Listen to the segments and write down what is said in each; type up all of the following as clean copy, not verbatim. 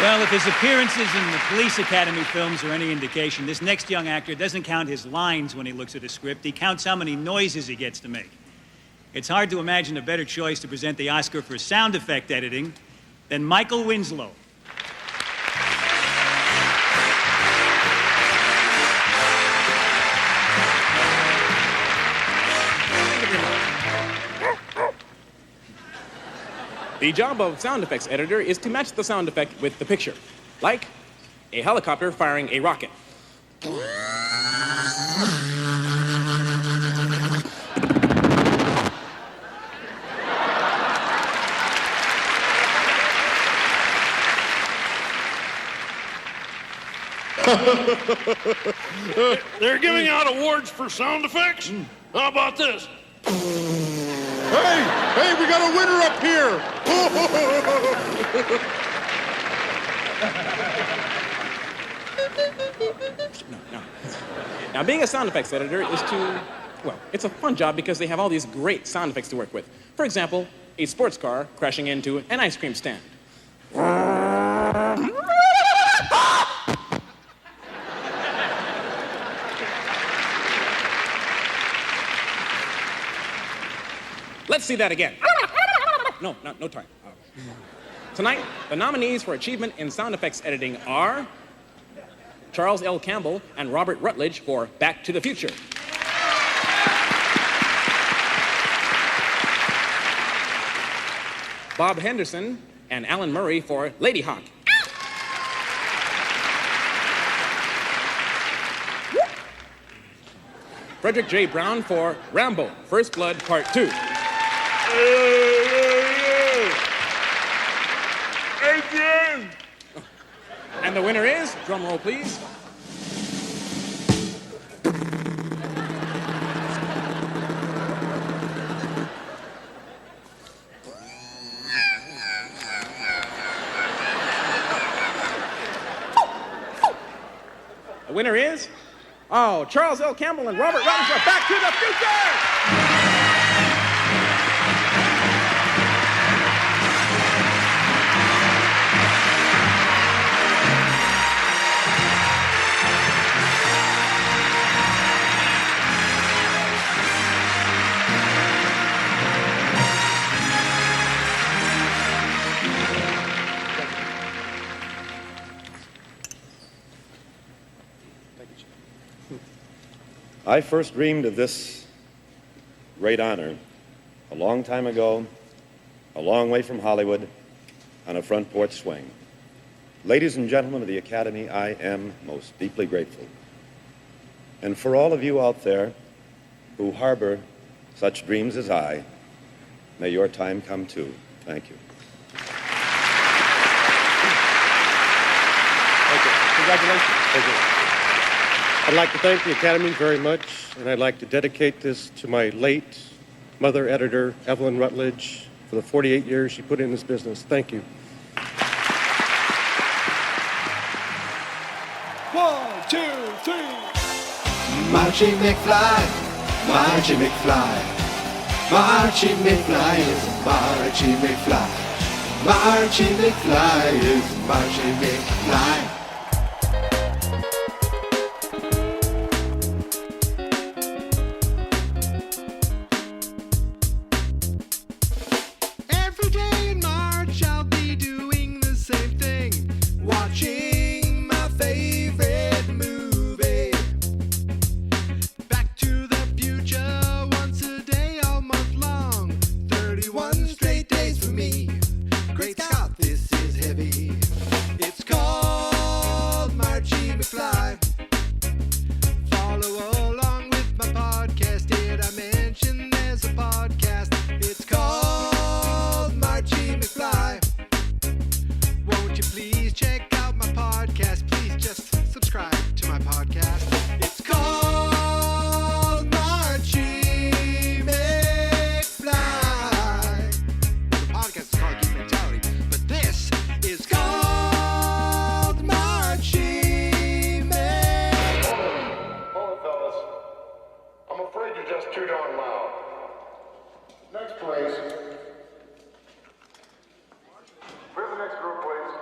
Well, if his appearances in the Police Academy films are any indication, this next young actor doesn't count his lines when he looks at a script. He counts how many noises he gets to make. It's hard to imagine a better choice to present the Oscar for sound effect editing than Michael Winslow. The job of sound effects editor is to match the sound effect with the picture, like a helicopter firing a rocket. They're giving out awards for sound effects? How about this? Hey, we got a winner up here! No. Now, being a sound effects editor is it's a fun job because they have all these great sound effects to work with. For example, a sports car crashing into an ice cream stand. Let's see that again. No time. Tonight, the nominees for achievement in sound effects editing are Charles L. Campbell and Robert Rutledge for Back to the Future. Bob Henderson and Alan Murray for Lady Hawk. Frederick J. Brown for Rambo, First Blood, Part 2. Adrian! And the winner is, drum roll please, Charles L. Campbell and Robert Rutledge are Back to the Future! I first dreamed of this great honor a long time ago, a long way from Hollywood, on a front porch swing. Ladies and gentlemen of the Academy, I am most deeply grateful. And for all of you out there who harbor such dreams as I, may your time come too. Thank you. Thank you. Congratulations. Thank you. I'd like to thank the Academy very much, and I'd like to dedicate this to my late mother editor, Evelyn Rutledge, for the 48 years she put in this business. Thank you. 1, 2, 3. Marchy McFly, Marchy McFly. Marchy McFly is Marchy McFly. Marchy McFly is Marchy McFly. Every day in March I'll be doing the same thing, watching my favorite movie. Back to the Future, once a day all month long, 31 straight days for me. Great Scott, this is heavy. It's called Marchy McFly. Follow along with my podcast. Did I mention there's a podcast? It's called Marchy McFly. Won't you please check out my podcast? Please just subscribe to my podcast. It's called Marchy McFly. The podcast is called Geek Mentality, but this is called Marchy McFly. Hold it, fellas. I'm afraid you're just too darn loud. Next, please. We have the next group, please.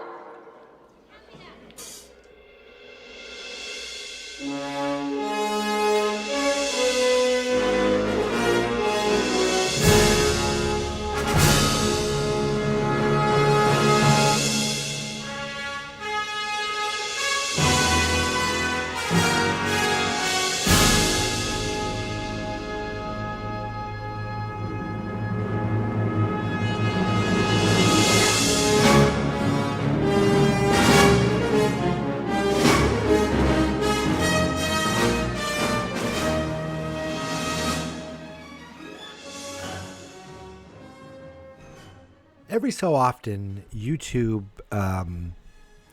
every so often YouTube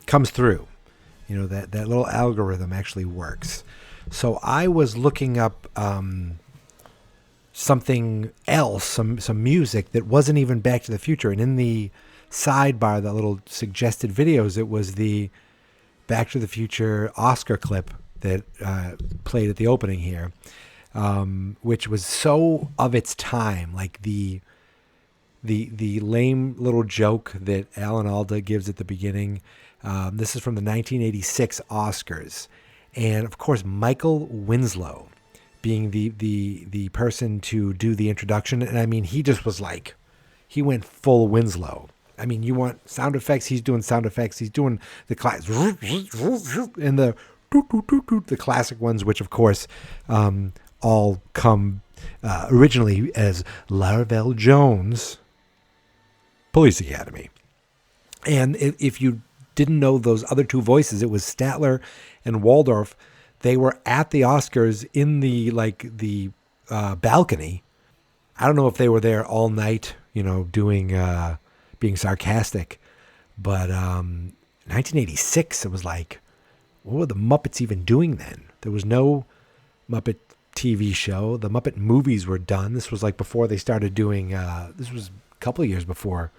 comes through. You know, that little algorithm actually works. So I was looking up something else, some music that wasn't even Back to the Future. And in the sidebar, the little suggested videos, it was the Back to the Future Oscar clip that played at the opening here, which was so of its time, like the lame little joke that Alan Alda gives at the beginning. This is from the 1986 Oscars. And of course, Michael Winslow being the person to do the introduction. And I mean, he just was like, he went full Winslow. I mean, you want sound effects, he's doing sound effects. He's doing the class and the classic ones, which of course all come originally as Laravel Jones Police Academy. And if you didn't know those other two voices, it was Statler and Waldorf. They were at the Oscars in the balcony. I don't know if they were there all night, you know, doing being sarcastic, but 1986, it was like, what were the Muppets even doing then? There was no Muppet TV show. The Muppet movies were done. This was like before they started doing. This was a couple of years before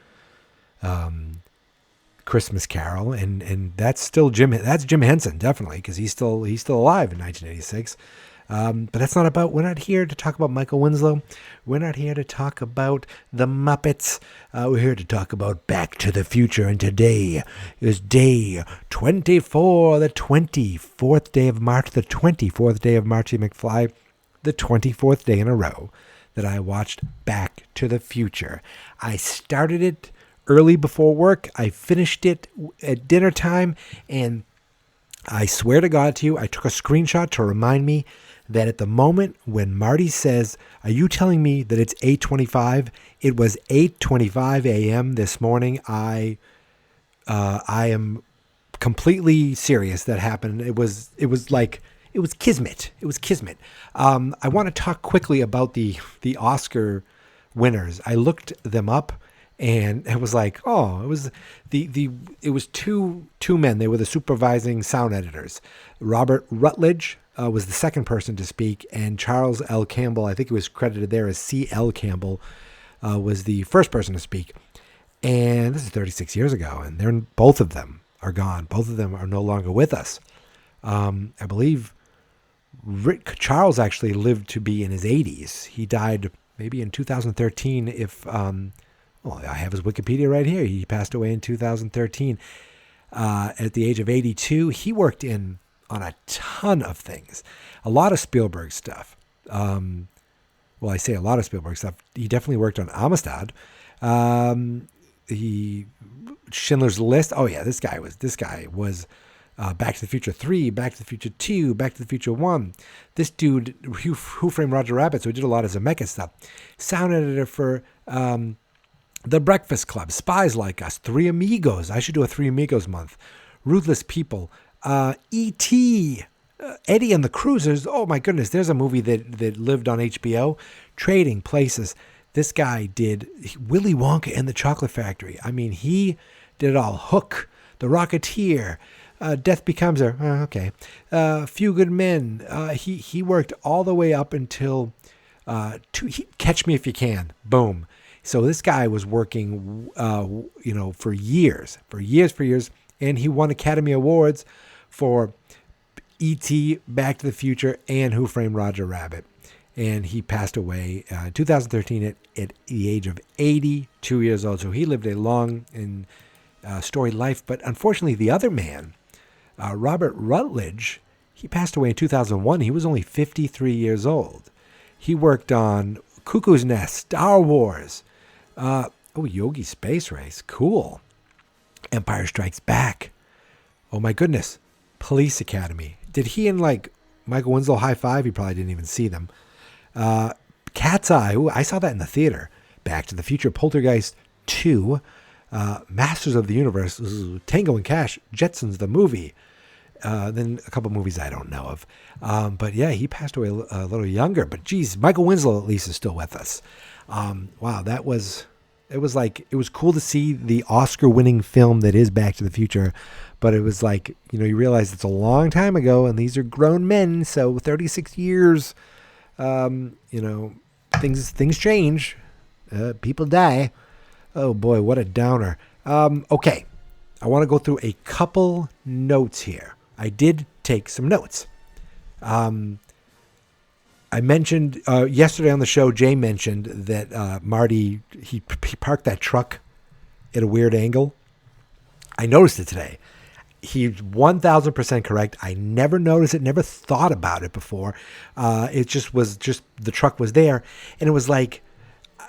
Christmas Carol, and that's still Jim. That's Jim Henson, definitely, because he's still alive in 1986. But that's not about. We're not here to talk about Michael Winslow. We're not here to talk about the Muppets. We're here to talk about Back to the Future. And today is day 24, the 24th day of March, the 24th day of Marchy McFly, the 24th day in a row that I watched Back to the Future. I started it early before work. I finished it at dinner time, and I swear to God to you, I took a screenshot to remind me that at the moment when Marty says, "Are you telling me that it's 8:25?" It was 8:25 a.m. this morning. I am completely serious. That happened. It was kismet. It was kismet. I want to talk quickly about the Oscar winners. I looked them up, and it was like, oh, it was it was two men. They were the supervising sound editors. Robert Rutledge was the second person to speak, and Charles L. Campbell, I think he was credited there as C.L. Campbell, was the first person to speak. And this is 36 years ago, and both of them are gone. Both of them are no longer with us. I believe Charles actually lived to be in his 80s. He died maybe in 2013. Well, I have his Wikipedia right here. He passed away in 2013 at the age of 82. He worked on a ton of things, a lot of Spielberg stuff. Well, I say a lot of Spielberg stuff. He definitely worked on Amistad. Schindler's List. Oh yeah, this guy was Back to the Future 3, Back to the Future 2, Back to the Future 1. This dude, Who Framed Roger Rabbit, so he did a lot of Zemeckis stuff. Sound editor for The Breakfast Club, Spies Like Us, Three Amigos. I should do a Three Amigos month. Ruthless People, E.T., Eddie and the Cruisers. Oh my goodness, there's a movie that lived on HBO. Trading Places. This guy did Willy Wonka and the Chocolate Factory. I mean, he did it all. Hook, The Rocketeer, Death Becomes Her. Okay. Few Good Men. He worked all the way up until Catch Me If You Can. Boom. So this guy was working, for years, and he won Academy Awards for E.T., Back to the Future, and Who Framed Roger Rabbit. And he passed away in 2013 at the age of 82 years old. So he lived a long and storied life. But unfortunately, the other man, Robert Rutledge, he passed away in 2001. He was only 53 years old. He worked on Cuckoo's Nest, Star Wars, Yogi Space Race, cool. Empire Strikes Back. Oh my goodness, Police Academy. Did he and Michael Winslow high five? He probably didn't even see them. Cat's Eye. Ooh, I saw that in the theater. Back to the Future, Poltergeist 2, Masters of the Universe, Tango and Cash, Jetsons the movie. Then a couple movies I don't know of. But yeah, he passed away a little younger. But geez, Michael Winslow at least is still with us. Wow, that was It was cool to see the Oscar-winning film that is Back to the Future, but it was like, you realize it's a long time ago, and these are grown men, so 36 years, things change, people die. Oh boy, what a downer. Okay, I want to go through a couple notes here. I did take some notes. I mentioned yesterday on the show, Jay mentioned that Marty, he parked that truck at a weird angle. I noticed it today. He's 1,000% correct. I never noticed it, never thought about it before. It was the truck was there. And it was like,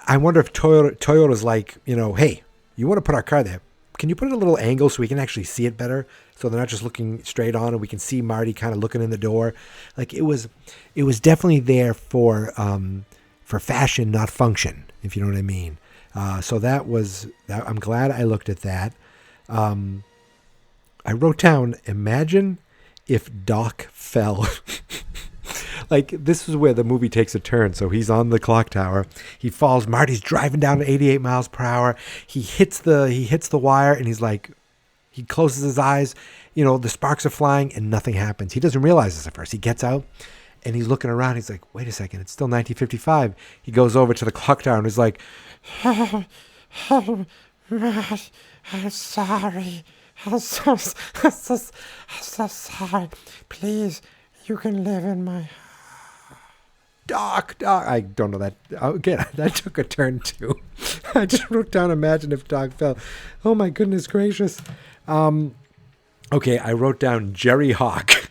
I wonder if Toyota's like, hey, you want to put our car there? Can you put it at a little angle so we can actually see it better? So they're not just looking straight on, and we can see Marty kind of looking in the door. Like it was definitely there for fashion, not function, if you know what I mean. So I'm glad I looked at that. I wrote down, imagine if Doc fell. Like, this is where the movie takes a turn. So he's on the clock tower. He falls. Marty's driving down at 88 miles per hour. He hits the wire, and he's like, he closes his eyes. The sparks are flying, and nothing happens. He doesn't realize this at first. He gets out, and he's looking around. He's like, wait a second. It's still 1955. He goes over to the clock tower, and he's like, I'm sorry. I'm so sorry. Please, you can live in my Doc. I don't know that. Again, that took a turn too. I just wrote down, imagine if Doc fell. Oh my goodness gracious. Okay, I wrote down Jerry Hawk.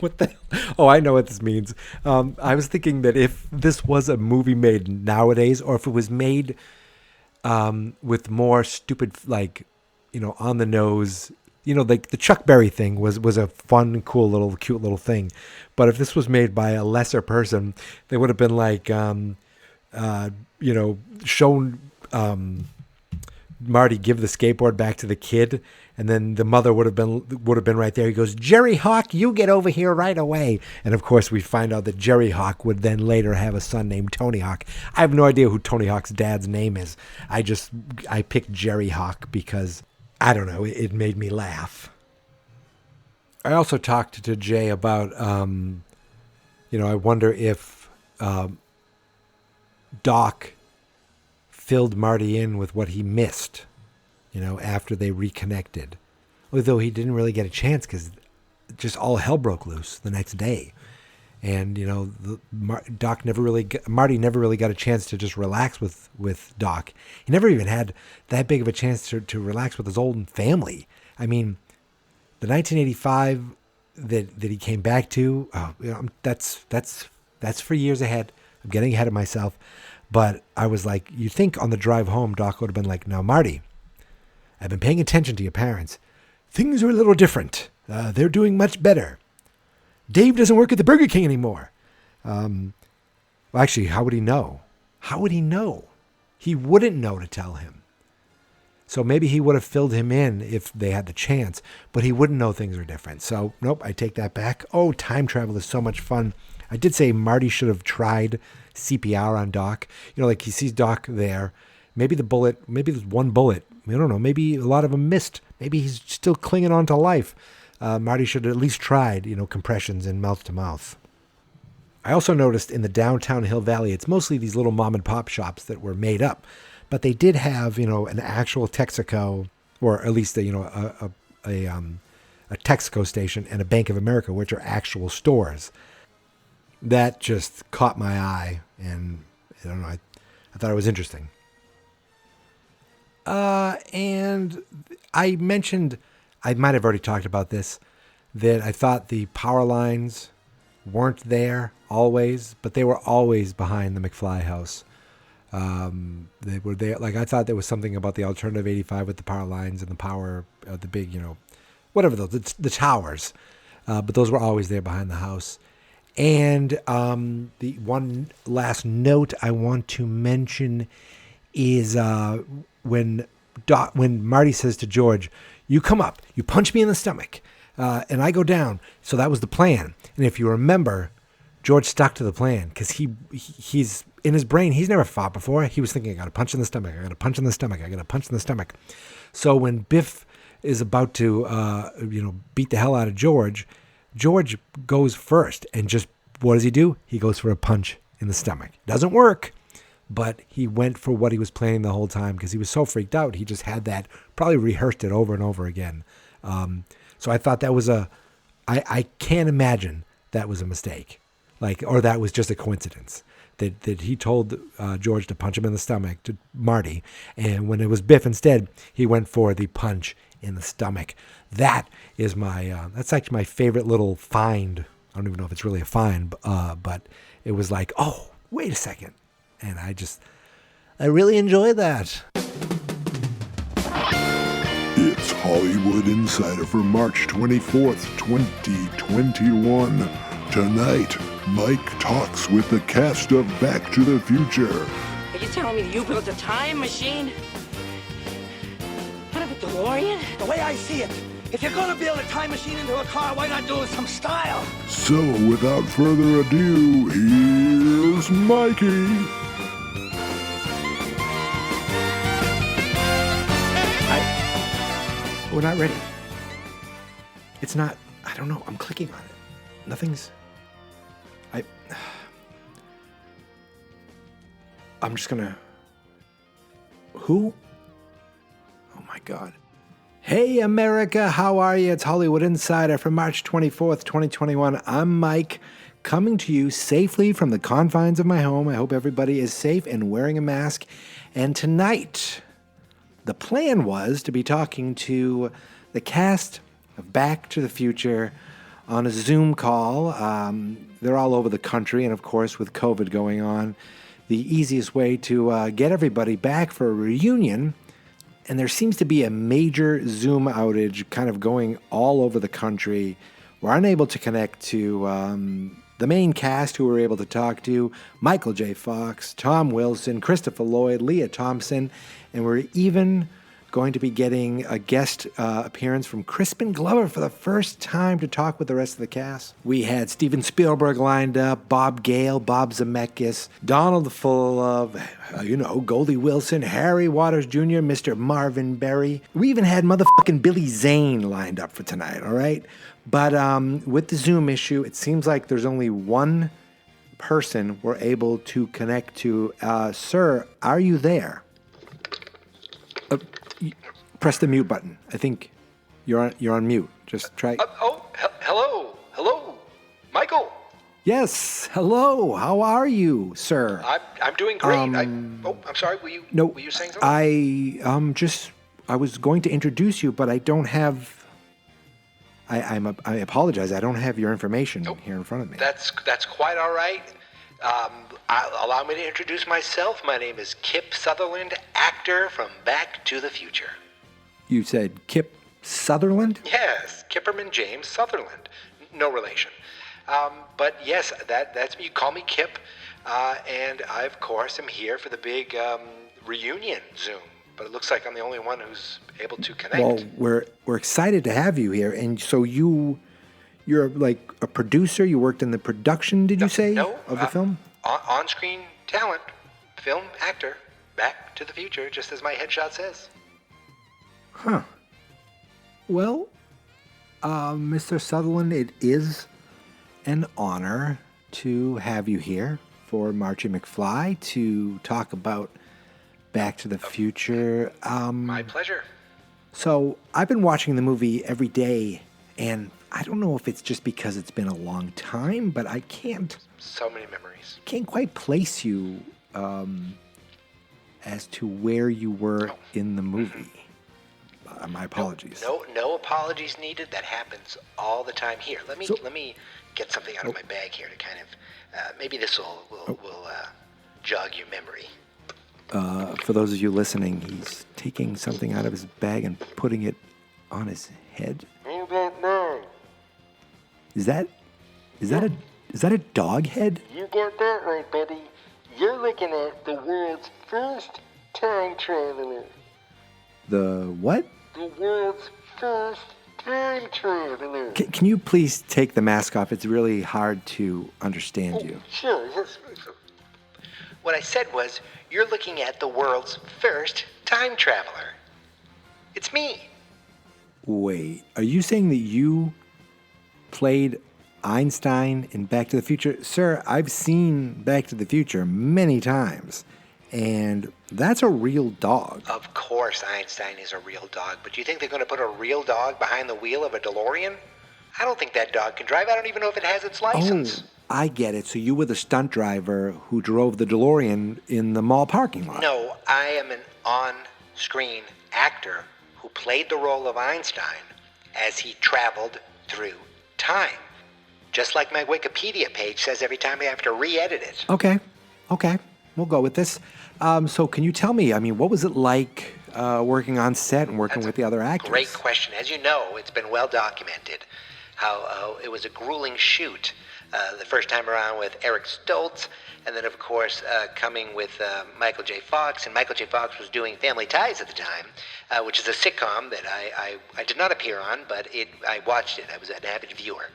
What the hell? Oh, I know what this means. I was thinking that if this was a movie made nowadays, or if it was made with more stupid, like, on the nose, like the Chuck Berry thing was a fun, cool cute little thing. But if this was made by a lesser person, they would have been like, shown Marty give the skateboard back to the kid, and then the mother would have been right there. He goes, Jerry Hawk, you get over here right away. And of course, we find out that Jerry Hawk would then later have a son named Tony Hawk. I have no idea who Tony Hawk's dad's name is. I picked Jerry Hawk because, I don't know, it made me laugh. I also talked to Jay about, I wonder if Doc filled Marty in with what he missed, after they reconnected. Although he didn't really get a chance because just all hell broke loose the next day. And, Marty never really got a chance to just relax with Doc. He never even had that big of a chance to relax with his old family. I mean, the 1985 that he came back to, that's for years ahead. I'm getting ahead of myself. But I was like, you think on the drive home, Doc would have been like, now, Marty, I've been paying attention to your parents. Things are a little different. They're doing much better. Dave doesn't work at the Burger King anymore. Well, actually, how would he know? How would he know? He wouldn't know to tell him. So maybe he would have filled him in if they had the chance, but he wouldn't know things are different. So, nope, I take that back. Oh, time travel is so much fun. I did say Marty should have tried CPR on Doc. Like he sees Doc there. Maybe there's one bullet. I don't know. Maybe a lot of them missed. Maybe he's still clinging on to life. Marty should have at least tried, compressions and mouth to mouth. I also noticed in the downtown Hill Valley, it's mostly these little mom and pop shops that were made up, but they did have, an actual Texaco, or at least a Texaco station and a Bank of America, which are actual stores. That just caught my eye, and I don't know, I thought it was interesting. And I mentioned, I might have already talked about this, that I thought the power lines weren't there always, but they were always behind the McFly house. They were there. Like, I thought there was something about the alternative 85 with the power lines and the power, the big, whatever those, the towers. But those were always there behind the house. And the one last note I want to mention is when Marty says to George, you come up, you punch me in the stomach, and I go down. So that was the plan. And if you remember, George stuck to the plan because in his brain, he's never fought before. He was thinking, I got a punch in the stomach. I got a punch in the stomach. I got a punch in the stomach. So when Biff is about to, beat the hell out of George goes first and just, what does he do? He goes for a punch in the stomach. Doesn't work, but he went for what he was planning the whole time because he was so freaked out. He just had that, probably rehearsed it over and over again. So I thought that was I can't imagine that was a mistake, or that was just a coincidence. That he told George to punch him in the stomach, to Marty, and when it was Biff instead, he went for the punch in the stomach. That is that's actually my favorite little find. I don't even know if it's really a find, but it was like, oh, wait a second. And I really enjoyed that. It's Hollywood Insider for March 24th, 2021. Tonight, Mike talks with the cast of Back to the Future. Are you telling me you built a time machine? Kind of a DeLorean? The way I see it, if you're gonna build a time machine into a car, why not do it with some style? So, without further ado, here's Mikey. We're not ready. It's not, I don't know, I'm clicking on it. Nothing's, I'm just gonna, who? Oh my God. Hey America, how are you? It's Hollywood Insider for March 24th, 2021. I'm Mike, coming to you safely from the confines of my home. I hope everybody is safe and wearing a mask. And tonight, the plan was to be talking to the cast of Back to the Future on a Zoom call. They're all over the country, and of course, with COVID going on, the easiest way to get everybody back for a reunion, and there seems to be a major Zoom outage kind of going all over the country. We're unable to connect to the main cast who we're able to talk to, Michael J. Fox, Tom Wilson, Christopher Lloyd, Leah Thompson, and we're even going to be getting a guest appearance from Crispin Glover for the first time to talk with the rest of the cast. We had Steven Spielberg lined up, Bob Gale, Bob Zemeckis, Donald Fulov, Goldie Wilson, Harry Waters Jr., Mr. Marvin Berry. We even had motherfucking Billy Zane lined up for tonight, all right? But with the Zoom issue, it seems like there's only one person we're able to connect to. Sir, are you there? Press the mute button. I think you're on mute. Just try. Hello, Michael. Yes, hello. How are you, sir? I'm doing great. I'm sorry. Were you saying something? I was going to introduce you, but I don't have. I apologize. I don't have your information here in front of me. That's quite all right. Allow me to introduce myself. My name is Kip Sutherland, actor from Back to the Future. You said Kip Sutherland? Yes, Kipperman James Sutherland. No relation. But yes, that's me. You call me Kip. And I, of course, am here for the big reunion Zoom. But it looks like I'm the only one who's able to connect. Well, we're excited to have you here. And so you're like a producer. You worked in the production, did you say, of the film? On-screen talent, film actor, Back to the Future, just as my headshot says. Huh. Well, Mr. Sutherland, it is an honor to have you here for Marchy McFly to talk about Back to the Future. My pleasure. So I've been watching the movie every day, and I don't know if it's just because it's been a long time, but I can't. So many memories. Can't quite place you as to where you were in the movie. My apologies. No apologies needed. That happens all the time here. Let me get something out of my bag here to kind of maybe this will jog your memory. For those of you listening, he's taking something out of his bag and putting it on his head. Is that a dog head? You got that right, buddy. You're looking at the world's first time traveler. The what? The world's first time traveler. Can you please take the mask off? It's really hard to understand you. Sure. What I said was, you're looking at the world's first time traveler. It's me. Wait, are you saying that you played Einstein in Back to the Future? Sir, I've seen Back to the Future many times, and that's a real dog. Of course Einstein is a real dog, but do you think they're going to put a real dog behind the wheel of a DeLorean? I don't think that dog can drive. I don't even know if it has its license. Oh, I get it. So you were the stunt driver who drove the DeLorean in the mall parking lot. No, I am an on-screen actor who played the role of Einstein as he traveled through time. Just like my Wikipedia page says every time I have to re-edit it. Okay. We'll go with this. So can you tell me, what was it like working on set and working with the other actors? Great question. As you know, it's been well documented how it was a grueling shoot the first time around with Eric Stoltz, and then, of course, coming with Michael J. Fox. And Michael J. Fox was doing Family Ties at the time, which is a sitcom that I did not appear on, but I watched it. I was an avid viewer.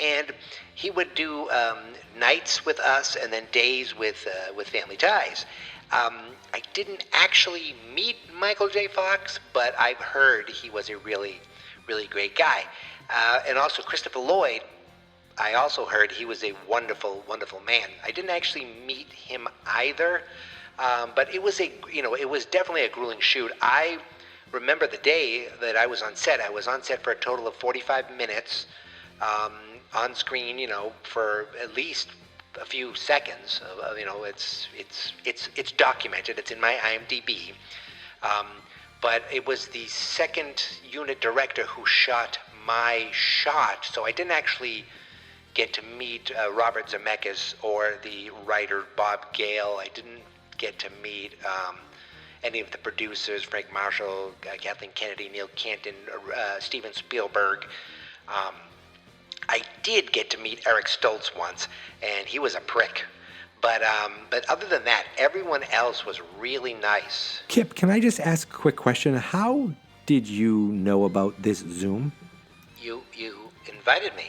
And he would do nights with us and then days with Family Ties. I didn't actually meet Michael J. Fox, but I've heard he was a really, really great guy. And also Christopher Lloyd, I also heard he was a wonderful, wonderful man. I didn't actually meet him either, but it was definitely a grueling shoot. I remember the day that I was on set. I was on set for a total of 45 minutes, on screen, for at least a few seconds. It's documented. It's in my IMDb. But it was the second unit director who shot my shot, so I didn't actually get to meet Robert Zemeckis or the writer Bob Gale. I didn't get to meet any of the producers, Frank Marshall, Kathleen Kennedy, Neil Canton, Steven Spielberg. I did get to meet Eric Stoltz once, and he was a prick. But other than that, everyone else was really nice. Kip, can I just ask a quick question? How did you know about this Zoom? You invited me.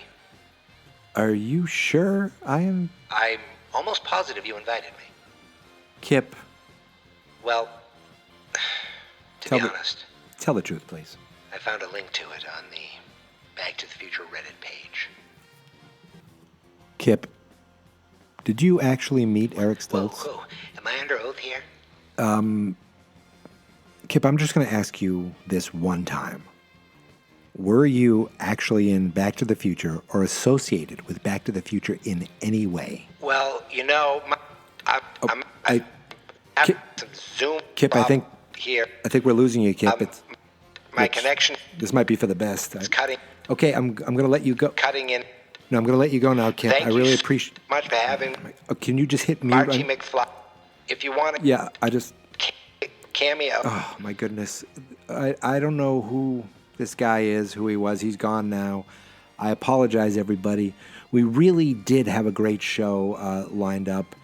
Are you sure I'm almost positive you invited me. Kip. Well, to be honest, tell the truth, please. I found a link to it on the Back to the Future Reddit page. Kip, did you actually meet Eric Stoltz? Whoa. Am I under oath here? Kip, I'm just going to ask you this one time. Were you actually in Back to the Future or associated with Back to the Future in any way? Well, I'm Kip, some Zoom. Kip, I think we're losing you, Kip. My connection. This might be for the best. It's cutting. Okay, I'm going to let you go. Cutting in. No, I'm going to let you go now, Kip. Thank I really you appreciate. Much for having. Can you just hit me? Marchy McFly. If you want to. Yeah, I just. Cameo. Oh my goodness, I don't know who this guy is, who he was. He's gone now. I apologize, everybody. We really did have a great show lined up.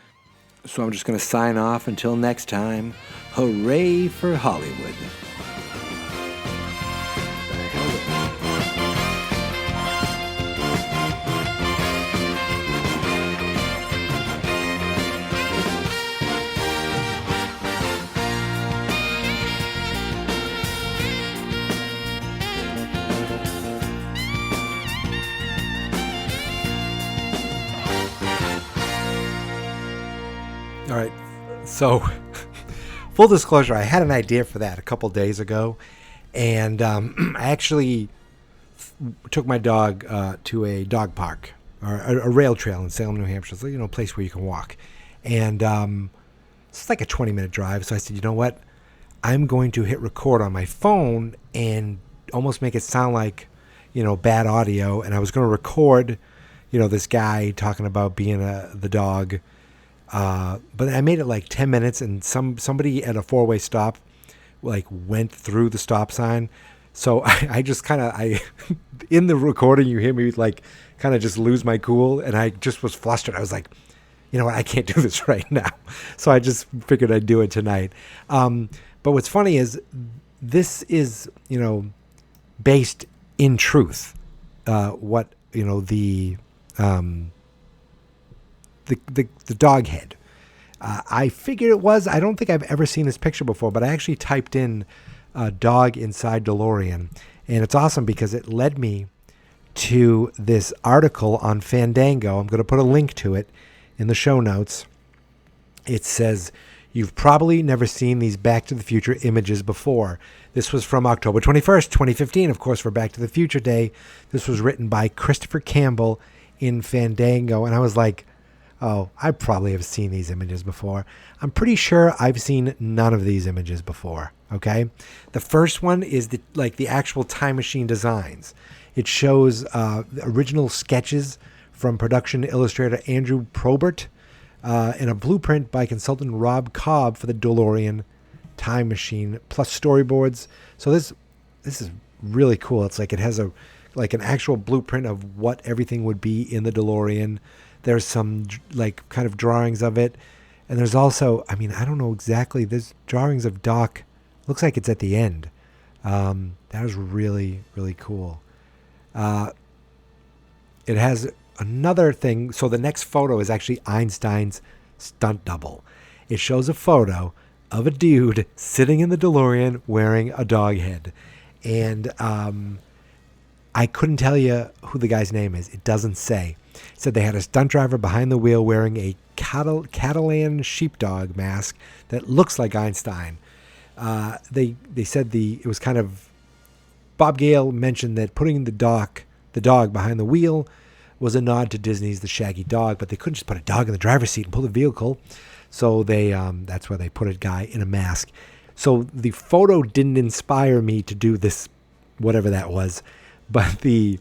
So I'm just going to sign off until next time. Hooray for Hollywood. All right, so full disclosure, I had an idea for that a couple days ago, and I actually took my dog to a dog park, or a rail trail in Salem, New Hampshire. It's a place where you can walk, and it's like a 20-minute drive. So I said, you know what, I'm going to hit record on my phone and almost make it sound like, bad audio, and I was going to record, this guy talking about being the dog. But I made it like 10 minutes, and somebody at a four-way stop went through the stop sign. So I just kind of, in the recording, you hear me kind of just lose my cool, and I just was flustered. I was like, you know what, I can't do this right now. So I just figured I'd do it tonight. But what's funny is this is, based in truth. What, the dog head. I figured it was. I don't think I've ever seen this picture before, but I actually typed in dog inside DeLorean. And it's awesome because it led me to this article on Fandango. I'm going to put a link to it in the show notes. It says, you've probably never seen these Back to the Future images before. This was from October 21st, 2015, of course, for Back to the Future Day. This was written by Christopher Campbell in Fandango. And I was like, oh, I probably have seen these images before. I'm pretty sure I've seen none of these images before, okay? The first one is the actual time machine designs. It shows the original sketches from production illustrator Andrew Probert and a blueprint by consultant Rob Cobb for the DeLorean time machine, plus storyboards. So this is really cool. It's like it has an actual blueprint of what everything would be in the DeLorean. There's some like kind of drawings of it. And there's also, I don't know exactly, there's drawings of Doc. Looks like it's at the end. That was really, really cool. It has another thing. So the next photo is actually Einstein's stunt double. It shows a photo of a dude sitting in the DeLorean wearing a dog head. And I couldn't tell you who the guy's name is. It doesn't say. It said they had a stunt driver behind the wheel wearing a Catalan sheepdog mask that looks like Einstein. They said it was kind of, Bob Gale mentioned that putting the dog behind the wheel was a nod to Disney's The Shaggy Dog, but they couldn't just put a dog in the driver's seat and pull the vehicle. So they that's why they put a guy in a mask. So the photo didn't inspire me to do this, whatever that was, but the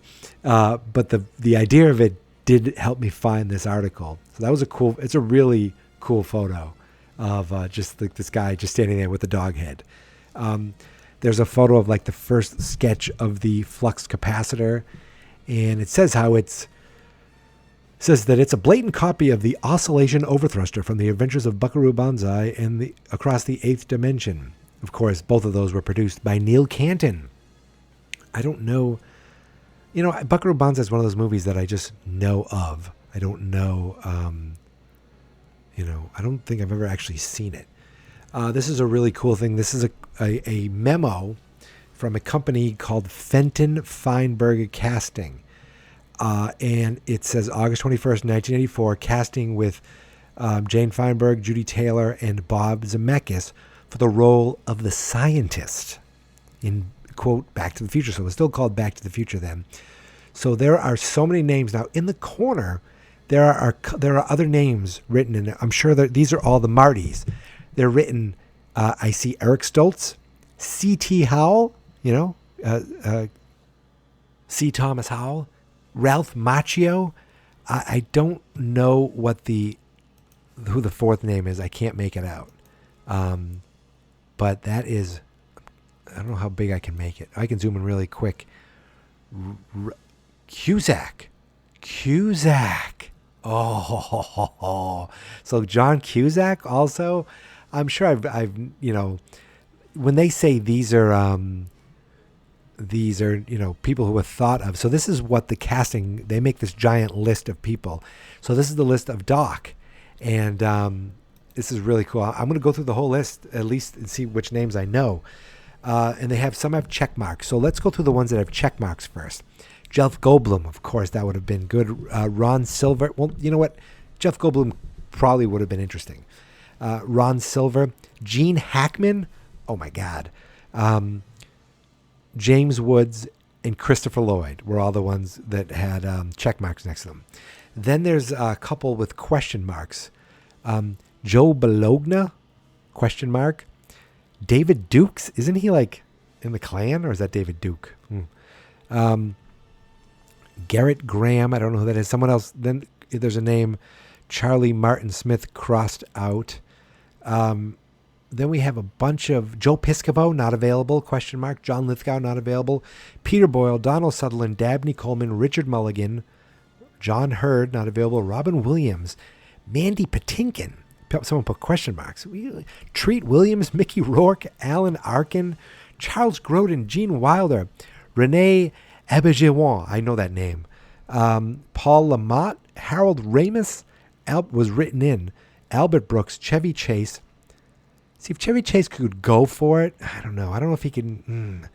idea of it did help me find this article. So that was it's a really cool photo of just this guy just standing there with the dog head. There's a photo of like the first sketch of the flux capacitor, and it says says that it's a blatant copy of the oscillation overthruster from the Adventures of Buckaroo Banzai and Across the Eighth Dimension. Of course, both of those were produced by Neil Canton. I don't know. Buckaroo Banzai is one of those movies that I just know of. I don't know. I don't think I've ever actually seen it. This is a really cool thing. This is a memo from a company called Fenton Feinberg Casting. And it says August 21st, 1984, casting with Jane Feinberg, Judy Taylor, and Bob Zemeckis for the role of the scientist in, quote, Back to the Future. So it was still called Back to the Future then. So there are so many names. Now, in the corner, there are other names written in there. I'm sure that these are all the Martys. They're written, I see Eric Stoltz, C.T. Howell, C. Thomas Howell, Ralph Macchio. I don't know who the fourth name is. I can't make it out. But that is, I don't know how big I can make it. I can zoom in really quick. Cusack. Oh, so John Cusack also. I'm sure I've when they say these are people who are thought of. So this is what the casting, they make this giant list of people. So this is the list of Doc. And this is really cool. I'm going to go through the whole list at least and see which names I know. And some have check marks. So let's go through the ones that have check marks first. Jeff Goldblum, of course, that would have been good. Ron Silver. Well, you know what? Jeff Goldblum probably would have been interesting. Ron Silver. Gene Hackman. Oh, my God. James Woods and Christopher Lloyd were all the ones that had check marks next to them. Then there's a couple with question marks. Joe Bologna, question mark. David Dukes, isn't he like in the Klan, or is that David Duke? Garrett Graham, I don't know who that is. Someone else. Then there's a name, Charlie Martin Smith, crossed out. Then we have a bunch of Joe Piscopo, not available, question mark. John Lithgow, not available. Peter Boyle, Donald Sutherland, Dabney Coleman, Richard Mulligan, John Hurd, not available. Robin Williams, Mandy Patinkin. Someone put question marks. Treat Williams, Mickey Rourke, Alan Arkin, Charles Grodin, Gene Wilder, Renee Auberjonois, I know that name. Paul Lamont, Harold Ramis was written in. Albert Brooks, Chevy Chase. See, if Chevy Chase could go for it, I don't know. I don't know if he can.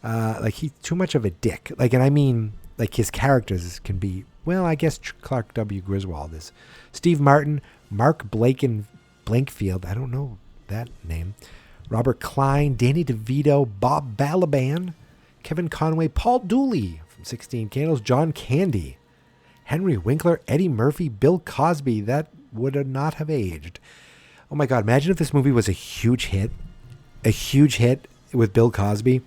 Like, he's too much of a dick. Like, and I mean, like, his characters can be, well, I guess Clark W. Griswold is. Steve Martin, Mark Blankfield, I don't know that name. Robert Klein, Danny DeVito, Bob Balaban, Kevin Conway, Paul Dooley from 16 Candles, John Candy, Henry Winkler, Eddie Murphy, Bill Cosby. That would not have aged. Oh my God, imagine if this movie was a huge hit with Bill Cosby.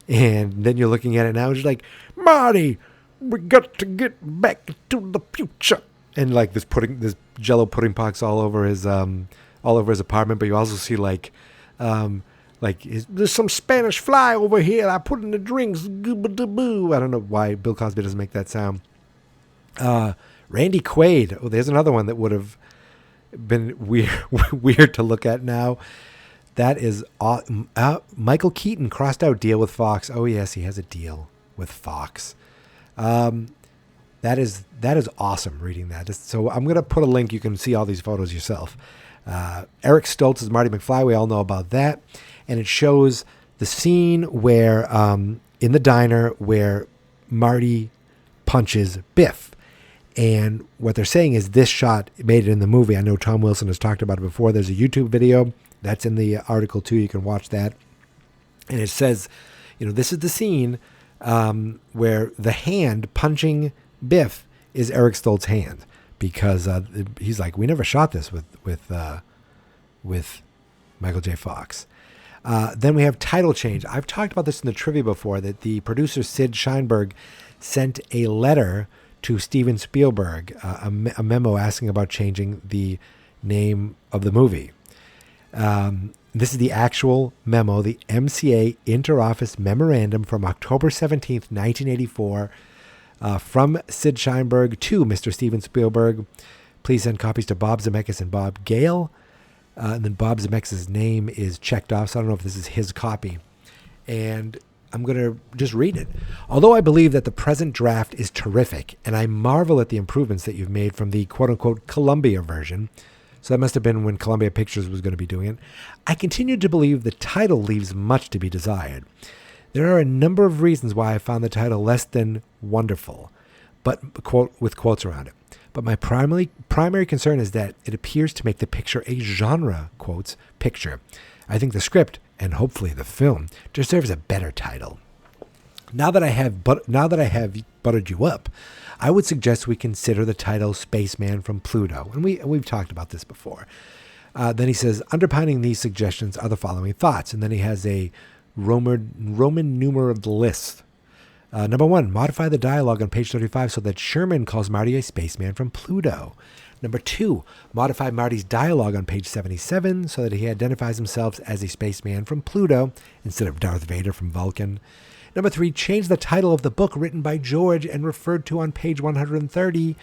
And then you're looking at it now, it's like, Marty, we got to get back to the future. And like this Jello pudding pox all over his apartment, but you also see there's some Spanish fly over here. I put in the drinks. Gooba-da-boo. I don't know why Bill Cosby doesn't make that sound. Randy Quaid. Oh, there's another one that would have been weird to look at now. That is Michael Keaton crossed out deal with Fox. Oh yes, he has a deal with Fox. That is awesome reading that. So I'm gonna put a link. You can see all these photos yourself. Eric Stoltz is Marty McFly. We all know about that, and it shows the scene where in the diner where Marty punches Biff. And what they're saying is this shot made it in the movie. I know Tom Wilson has talked about it before. There's a YouTube video that's in the article too. You can watch that. And it says, this is the scene where the hand punching Biff is Eric Stoltz's hand, because he's like, we never shot this with Michael J. Fox. Then we have title change. I've talked about this in the trivia before, that the producer Sid Sheinberg sent a letter to Steven Spielberg, a memo asking about changing the name of the movie. This is the actual memo, the MCA Interoffice Memorandum from October 17th, 1984, from Sid Sheinberg to Mr. Steven Spielberg. Please send copies to Bob Zemeckis and Bob Gale. And then Bob Zemeckis' name is checked off, so I don't know if this is his copy. And I'm going to just read it. Although I believe that the present draft is terrific, and I marvel at the improvements that you've made from the quote-unquote Columbia version, so that must have been when Columbia Pictures was going to be doing it, I continue to believe the title leaves much to be desired. There are a number of reasons why I found the title less than wonderful, but quote with quotes around it. But my primary concern is that it appears to make the picture a genre, quotes, picture. I think the script, and hopefully the film, deserves a better title. Now that I have buttered you up, I would suggest we consider the title Spaceman from Pluto. And we've talked about this before. Then he says, underpinning these suggestions are the following thoughts. And then he has a Roman numeral list. Number 1, modify the dialogue on page 35 so that Sherman calls Marty a spaceman from Pluto. Number 2, modify Marty's dialogue on page 77 so that he identifies himself as a spaceman from Pluto instead of Darth Vader from Vulcan. Number 3, change the title of the book written by George and referred to on page 130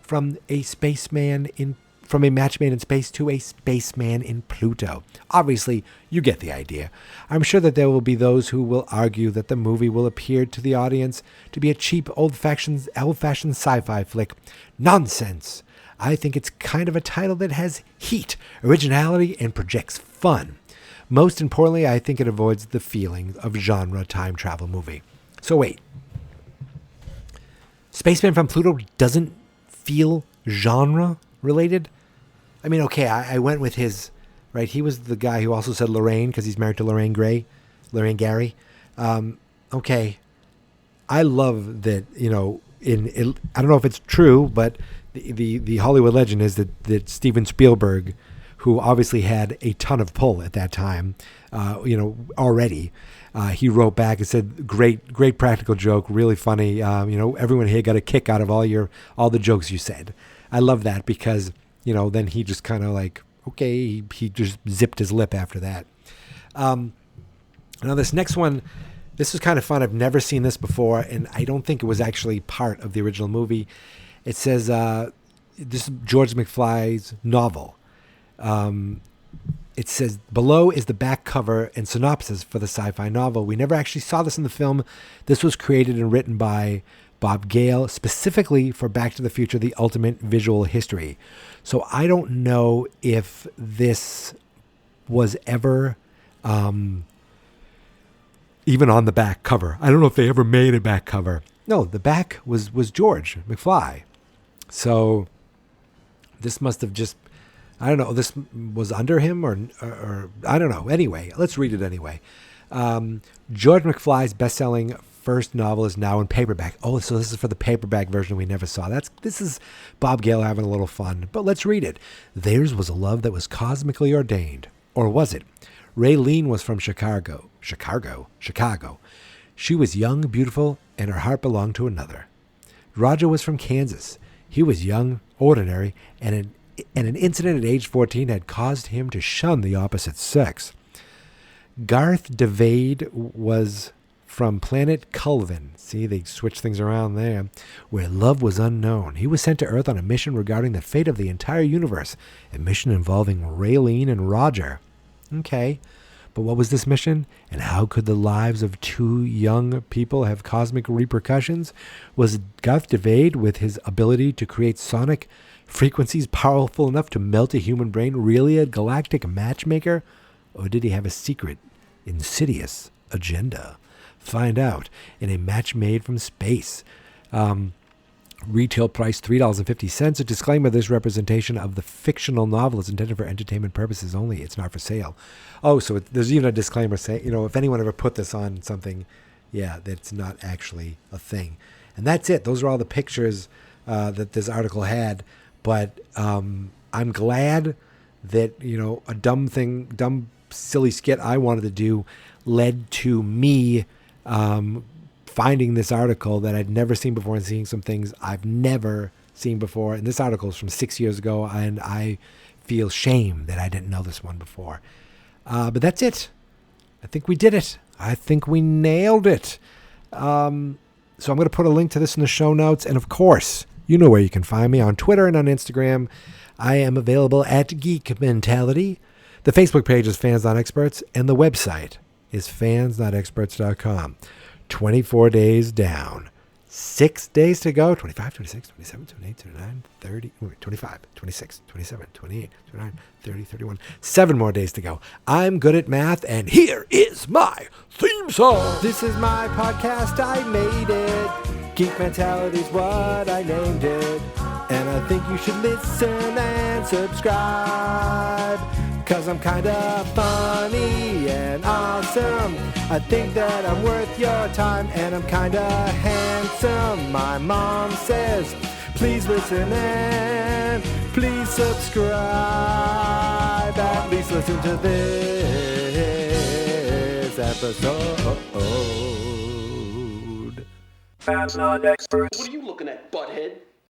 from a match made in space to a spaceman in Pluto. Obviously, you get the idea. I'm sure that there will be those who will argue that the movie will appear to the audience to be a cheap, old-fashioned sci-fi flick. Nonsense! I think it's kind of a title that has heat, originality, and projects fun. Most importantly, I think it avoids the feeling of genre time travel movie. So wait. Spaceman from Pluto doesn't feel genre related? I mean, okay, I went with his, right? He was the guy who also said Lorraine because he's married to Lorraine Gary. Okay. I love that, I don't know if it's true, but the Hollywood legend is that Steven Spielberg, who obviously had a ton of pull at that time, already, he wrote back and said, great practical joke, really funny. Everyone here got a kick out of all the jokes you said. I love that because, then he just kind of like, okay, he just zipped his lip after that. Now this next one, this was kind of fun. I've never seen this before, and I don't think it was actually part of the original movie. It says, this is George McFly's novel. it says below is the back cover and synopsis for the sci-fi novel. We never actually saw this in the film. This was created and written by Bob Gale specifically for Back to the Future, the Ultimate Visual History. So I don't know if this was ever even on the back cover. I don't know if they ever made a back cover. No, the back was George McFly. So this must have just, I don't know, this was under him or I don't know. Anyway, let's read it anyway. George McFly's best-selling first novel is now in paperback. Oh, so this is for the paperback version we never saw. This is Bob Gale having a little fun, but let's read it. Theirs was a love that was cosmically ordained. Or was it? Raylene was from Chicago. She was young, beautiful, and her heart belonged to another. Roger was from Kansas. He was young, ordinary, and an incident at age 14 had caused him to shun the opposite sex. Garth DeVade was from planet Culvin. See, they switched things around there. Where love was unknown. He was sent to Earth on a mission regarding the fate of the entire universe. A mission involving Raylene and Roger. Okay. But what was this mission? And how could the lives of two young people have cosmic repercussions? Was Garth DeVade, with his ability to create sonic frequencies powerful enough to melt a human brain, really a galactic matchmaker? Or did he have a secret, insidious agenda? Find out in A Match Made from Space. Retail price $3.50. A disclaimer: this representation of the fictional novel is intended for entertainment purposes only. It's not for sale. Oh, so there's even a disclaimer saying, if anyone ever put this on something, that's not actually a thing. And that's it. Those are all the pictures that this article had. But I'm glad that, a dumb, silly skit I wanted to do led to me finding this article that I'd never seen before and seeing some things I've never seen before. And this article is from 6 years ago, and I feel shame that I didn't know this one before. But that's it. I think we did it. I think we nailed it. So I'm going to put a link to this in the show notes. And of course, you know where you can find me on Twitter and on Instagram. I am available at Geek Mentality. The Facebook page is Fans Not Experts, and the website is fansnotexperts.com. 24 days down. 6 days to go. 25, 26, 27, 28, 29, 30, 25, 26, 27, 28, 29, 30, 31. 7 more days to go. I'm good at math, and here is my theme song. This is my podcast. I made it. Geek Mentality's what I named it. And I think you should listen and subscribe. 'Cause I'm kinda funny and awesome. I think that I'm worth your time, and I'm kinda handsome. My mom says, please listen and please subscribe. At least listen to this episode. Fans Not Experts. What are you looking at, butthead?